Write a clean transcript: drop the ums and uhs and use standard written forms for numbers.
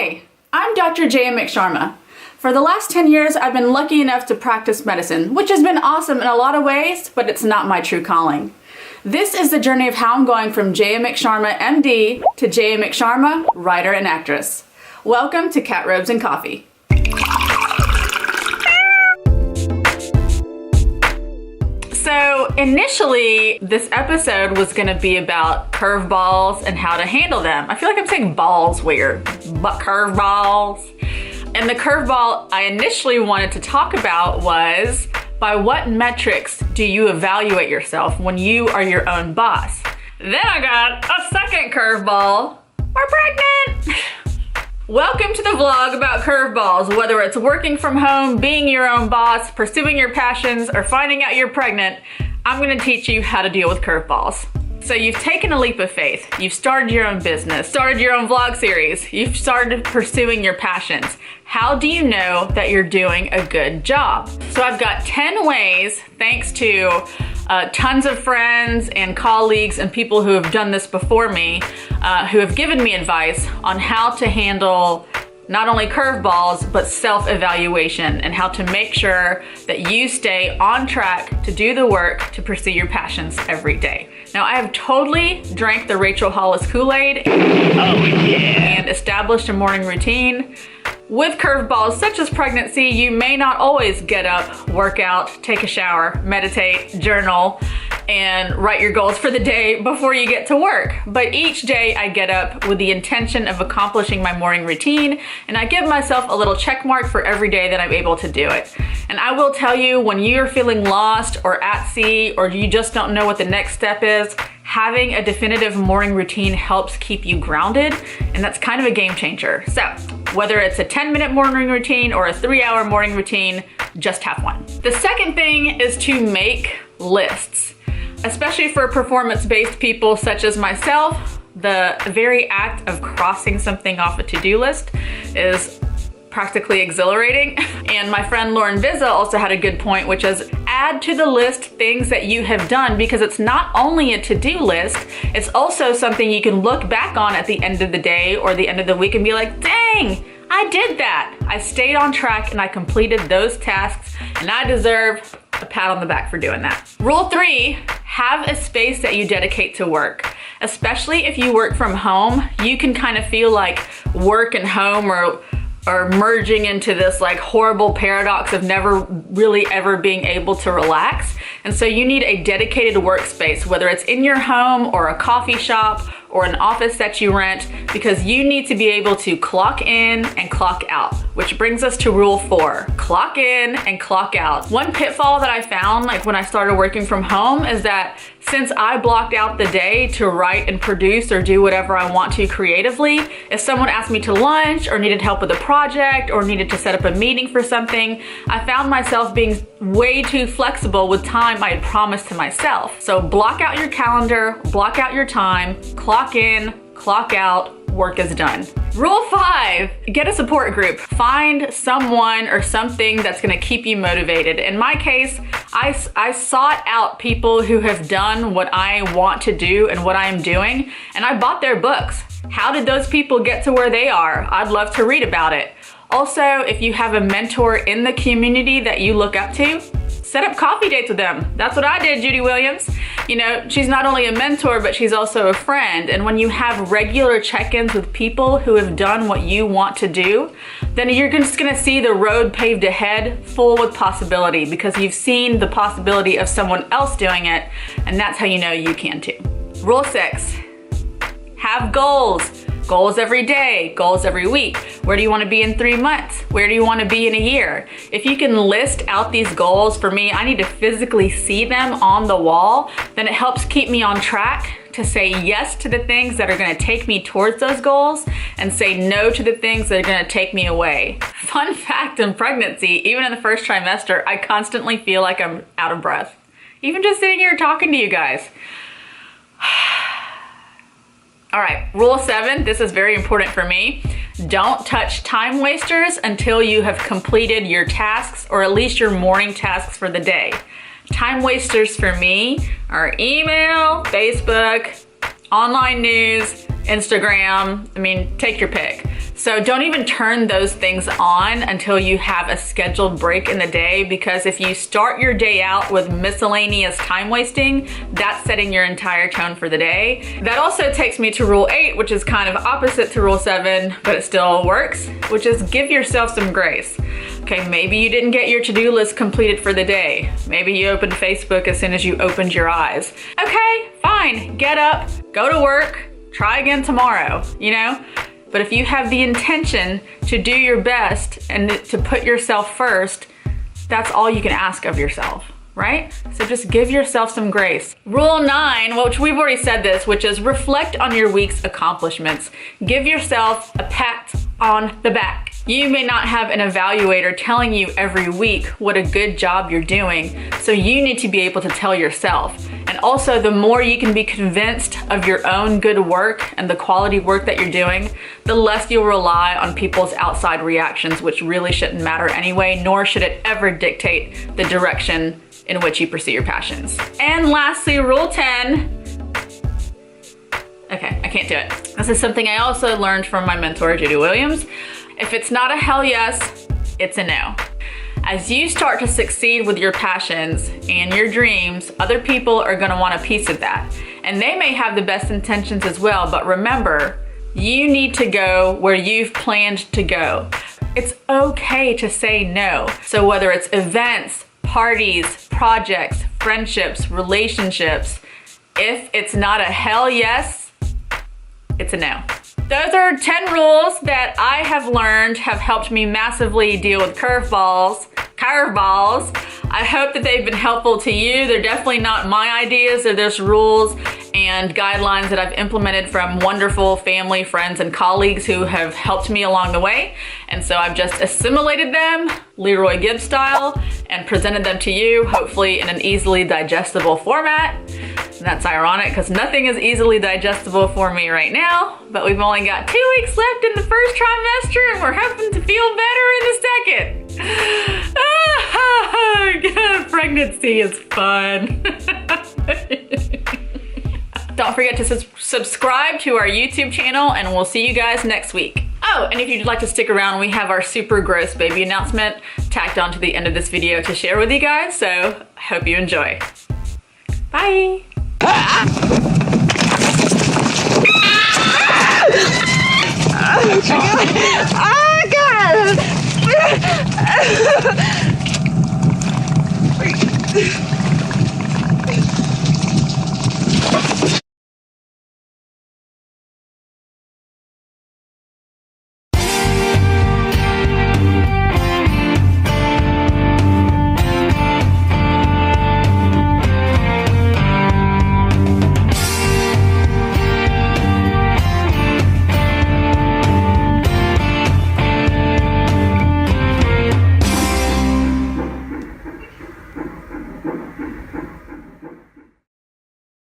Hi, I'm Dr. J.M. McSharma. For the last 10 years, I've been lucky enough to practice medicine, which has been awesome in a lot of ways, but it's not my true calling. This is the journey of how I'm going from J.M. McSharma, MD, to J.M. McSharma, writer and actress. Welcome to Cat Robes and Coffee. So initially, this episode was gonna be about curveballs and how to handle them. I feel like I'm saying balls weird, but curveballs. And the curveball I initially wanted to talk about was, by what metrics do you evaluate yourself when you are your own boss? Then I got a second curveball. We're pregnant! Welcome to the vlog about curveballs. Whether it's working from home, being your own boss, pursuing your passions, or finding out you're pregnant, I'm gonna teach you how to deal with curveballs. So you've taken a leap of faith. You've started your own business, started your own vlog series. You've started pursuing your passions. How do you know that you're doing a good job? So I've got 10 ways, thanks to tons of friends and colleagues and people who have done this before me, who have given me advice on how to handle not only curveballs, but self-evaluation and how to make sure that you stay on track to do the work to pursue your passions every day. Now, I have totally drank the Rachel Hollis Kool-Aid and established a morning routine. With curveballs such as pregnancy, you may not always get up, work out, take a shower, meditate, journal, and write your goals for the day before you get to work. But each day I get up with the intention of accomplishing my morning routine, and I give myself a little check mark for every day that I'm able to do it. And I will tell you, when you're feeling lost or at sea, or you just don't know what the next step is, having a definitive morning routine helps keep you grounded, and that's kind of a game changer. So whether it's a 10-minute morning routine or a 3-hour morning routine, just have one. The second thing is to make lists. Especially for performance-based people such as myself, the very act of crossing something off a to-do list is practically exhilarating. And my friend Lauren Vizza also had a good point, which is add to the list things that you have done, because it's not only a to-do list, it's also something you can look back on at the end of the day or the end of the week and be like, dang, I did that. I stayed on track and I completed those tasks, and I deserve a pat on the back for doing that. Rule 3, have a space that you dedicate to work. Especially if you work from home, you can kind of feel like work and home are merging into this like horrible paradox of never really ever being able to relax. And so you need a dedicated workspace, whether it's in your home or a coffee shop or an office that you rent, because you need to be able to clock in and clock out, which brings us to rule 4, clock in and clock out. One pitfall that I found like when I started working from home is that since I blocked out the day to write and produce or do whatever I want to creatively, if someone asked me to lunch or needed help with a project or needed to set up a meeting for something, I found myself being way too flexible with time I had promised to myself. So block out your calendar, block out your time, clock in, clock out, work is done. Rule 5, get a support group. Find someone or something that's gonna keep you motivated. In my case, I sought out people who have done what I want to do and what I am doing, and I bought their books. How did those people get to where they are? I'd love to read about it. Also, if you have a mentor in the community that you look up to, set up coffee dates with them. That's what I did, Judy Williams. You know, she's not only a mentor, but she's also a friend. And when you have regular check-ins with people who have done what you want to do, then you're just gonna see the road paved ahead full with possibility, because you've seen the possibility of someone else doing it, and that's how you know you can too. Rule 6, have goals. Goals every day, goals every week. Where do you want to be in 3 months? Where do you want to be in a year? If you can list out these goals, for me, I need to physically see them on the wall, then it helps keep me on track to say yes to the things that are going to take me towards those goals and say no to the things that are going to take me away. Fun fact in pregnancy, even in the first trimester, I constantly feel like I'm out of breath. Even just sitting here talking to you guys. All right, rule 7, this is very important for me. Don't touch time wasters until you have completed your tasks, or at least your morning tasks for the day. Time wasters for me are email, Facebook, online news, Instagram. I mean, take your pick. So don't even turn those things on until you have a scheduled break in the day, because if you start your day out with miscellaneous time wasting, that's setting your entire tone for the day. That also takes me to rule 8, which is kind of opposite to rule 7, but it still works, which is give yourself some grace. Okay, maybe you didn't get your to-do list completed for the day. Maybe you opened Facebook as soon as you opened your eyes. Okay, fine, get up, go to work, try again tomorrow, you know? But if you have the intention to do your best and to put yourself first, that's all you can ask of yourself, right? So just give yourself some grace. Rule 9, which we've already said this, which is reflect on your week's accomplishments. Give yourself a pat on the back. You may not have an evaluator telling you every week what a good job you're doing, so you need to be able to tell yourself. And also, the more you can be convinced of your own good work and the quality work that you're doing, the less you'll rely on people's outside reactions, which really shouldn't matter anyway, nor should it ever dictate the direction in which you pursue your passions. And lastly, rule 10. Okay, I can't do it. This is something I also learned from my mentor, Judy Williams. If it's not a hell yes, it's a no. As you start to succeed with your passions and your dreams, other people are gonna want a piece of that. And they may have the best intentions as well, but remember, you need to go where you've planned to go. It's okay to say no. So whether it's events, parties, projects, friendships, relationships, if it's not a hell yes, it's a no. Those are 10 rules that I have learned have helped me massively deal with curveballs. I hope that they've been helpful to you. They're definitely not my ideas. They're just rules and guidelines that I've implemented from wonderful family, friends, and colleagues who have helped me along the way. And so I've just assimilated them, Leroy Gibbs style, and presented them to you, hopefully in an easily digestible format. And that's ironic because nothing is easily digestible for me right now, but we've only got 2 weeks left in the first trimester and we're hoping to feel better in the second. Pregnancy is fun. Don't forget to subscribe to our YouTube channel, and we'll see you guys next week. Oh, and if you'd like to stick around, we have our super gross baby announcement tacked on to the end of this video to share with you guys, so hope you enjoy. Bye. Oh, God.